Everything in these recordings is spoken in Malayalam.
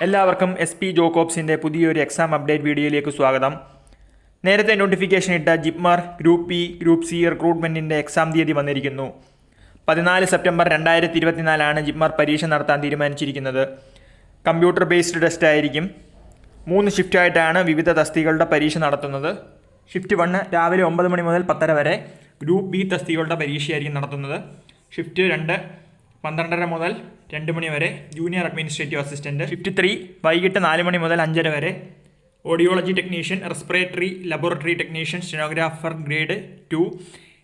എല്ലാവർക്കും SP ജോക്കോബ്സിൻ്റെ പുതിയൊരു എക്സാം അപ്ഡേറ്റ് വീഡിയോയിലേക്ക് സ്വാഗതം. നേരത്തെ നോട്ടിഫിക്കേഷൻ ഇട്ട JIPMER group B group C റിക്രൂട്ട്മെൻറ്റിൻ്റെ എക്സാം തീയതി വന്നിരിക്കുന്നു. 14 സെപ്റ്റംബർ 2024 ജിപ്മർ പരീക്ഷ നടത്താൻ തീരുമാനിച്ചിരിക്കുന്നത്. കമ്പ്യൂട്ടർ ബേസ്ഡ് ടെസ്റ്റ് ആയിരിക്കും. 3 ഷിഫ്റ്റായിട്ടാണ് വിവിധ തസ്തികകളുടെ പരീക്ഷ നടത്തുന്നത്. ഷിഫ്റ്റ് 1 രാവിലെ 9 മണി മുതൽ 10:30 വരെ ഗ്രൂപ്പ് ബി തസ്തികകളുടെ പരീക്ഷയായിരിക്കും നടത്തുന്നത്. ഷിഫ്റ്റ് 2 12:30 മുതൽ 2 മണി വരെ ജൂനിയർ അഡ്മിനിസ്ട്രേറ്റീവ് അസിസ്റ്റൻറ്റ്. ഷിഫ്റ്റ് 3 വൈകിട്ട് 4 മണി മുതൽ 5:30 വരെ audiology technician, respiratory laboratory technician, stenographer grade 2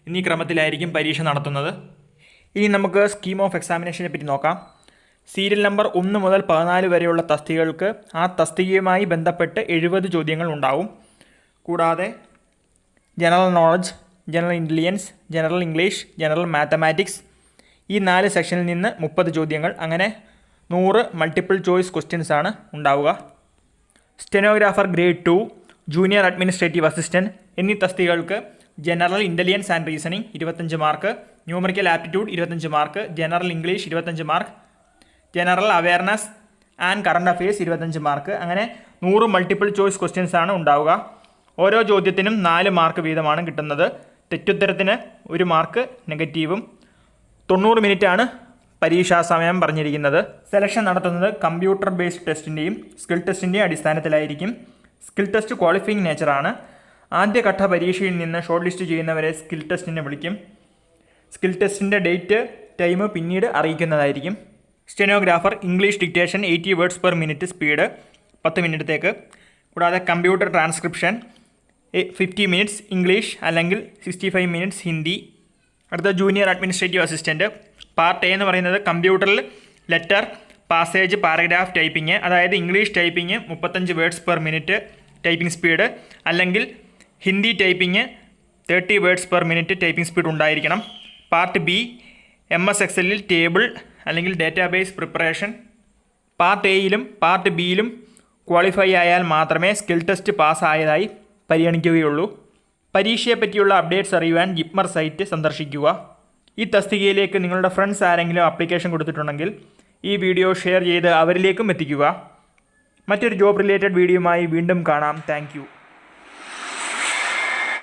എന്നീ ക്രമത്തിലായിരിക്കും പരീക്ഷ നടത്തുന്നത്. ഇനി നമുക്ക് സ്കീം ഓഫ് എക്സാമിനേഷനെ പറ്റി നോക്കാം. സീരിയൽ നമ്പർ 1 മുതൽ 14 വരെയുള്ള തസ്തികകൾക്ക് ആ തസ്തികയുമായി ബന്ധപ്പെട്ട് 70 ചോദ്യങ്ങൾ ഉണ്ടാവും. കൂടാതെ general knowledge, general intelligence, general English, general mathematics ഈ 4 സെക്ഷനിൽ നിന്ന് 30 ചോദ്യങ്ങൾ, അങ്ങനെ 100 മൾട്ടിപ്പിൾ ചോയ്സ് ക്വസ്റ്റ്യൻസ് ആണ് ഉണ്ടാവുക. Stenographer grade 2, junior administrative assistant എന്നീ തസ്തികകൾക്ക് general intelligence and reasoning 25 mark, numerical aptitude 25 mark, general English 25 mark, general awareness and current affairs 25 mark, അങ്ങനെ 100 മൾട്ടിപ്പിൾ ചോയ്സ് ക്വസ്റ്റ്യൻസ് ആണ് ഉണ്ടാവുക. ഓരോ ചോദ്യത്തിനും 4 മാർക്ക് വീതമാണ് കിട്ടുന്നത്. തെറ്റുത്തരത്തിന് 1 മാർക്ക് നെഗറ്റീവും. 90 മിനിറ്റാണ് പരീക്ഷാ സമയം പറഞ്ഞിരിക്കുന്നത്. സെലക്ഷൻ നടത്തുന്നത് കമ്പ്യൂട്ടർ ബേസ്ഡ് ടെസ്റ്റിൻ്റെയും സ്കിൽ ടെസ്റ്റിൻ്റെയും അടിസ്ഥാനത്തിലായിരിക്കും. സ്കിൽ ടെസ്റ്റ് ക്വാളിഫയിങ് നേച്ചറാണ്. ആദ്യഘട്ട പരീക്ഷയിൽ നിന്ന് ഷോർട്ട് ലിസ്റ്റ് ചെയ്യുന്നവരെ സ്കിൽ ടെസ്റ്റിന് വിളിക്കും. സ്കിൽ ടെസ്റ്റിൻ്റെ ഡേറ്റ് ടൈം പിന്നീട് അറിയിക്കുന്നതായിരിക്കും. Stenographer English dictation 80 words per minute speed 10 മിനിറ്റത്തേക്ക്. കൂടാതെ കമ്പ്യൂട്ടർ ട്രാൻസ്ക്രിപ്ഷൻ 50 മിനിറ്റ്സ് ഇംഗ്ലീഷ് അല്ലെങ്കിൽ 65 മിനിറ്റ്സ് ഹിന്ദി. അടുത്ത junior administrative assistant part A എന്ന് പറയുന്നത് കമ്പ്യൂട്ടറിൽ ലെറ്റർ, പാസേജ്, പാരഗ്രാഫ് ടൈപ്പിംഗ്, അതായത് English typing 35 words per minute typing speed, അല്ലെങ്കിൽ Hindi typing 30 words per minute typing speed ഉണ്ടായിരിക്കണം. പാർട്ട് ബി MS എക്സലിൽ ടേബിൾ അല്ലെങ്കിൽ ഡേറ്റാബേസ് പ്രിപ്പറേഷൻ. പാർട്ട് എയിലും പാർട്ട് ബിയിലും ക്വാളിഫൈ ആയാൽ മാത്രമേ സ്കിൽ ടെസ്റ്റ് പാസ്സായതായി പരിഗണിക്കുകയുള്ളൂ. പരീക്ഷയെപ്പറ്റിയുള്ള അപ്ഡേറ്റ്സ് അറിയുവാൻ ജിപ്മർ സൈറ്റ് സന്ദർശിക്കുക. ഈ തസ്തികയിലേക്ക് നിങ്ങളുടെ ഫ്രണ്ട്സ് ആരെങ്കിലും ആപ്ലിക്കേഷൻ കൊടുത്തിട്ടുണ്ടെങ്കിൽ ഈ വീഡിയോ ഷെയർ ചെയ്ത് അവരിലേക്കും എത്തിക്കുക. മറ്റൊരു ജോബ് റിലേറ്റഡ് വീഡിയോയുമായി വീണ്ടും കാണാം. താങ്ക്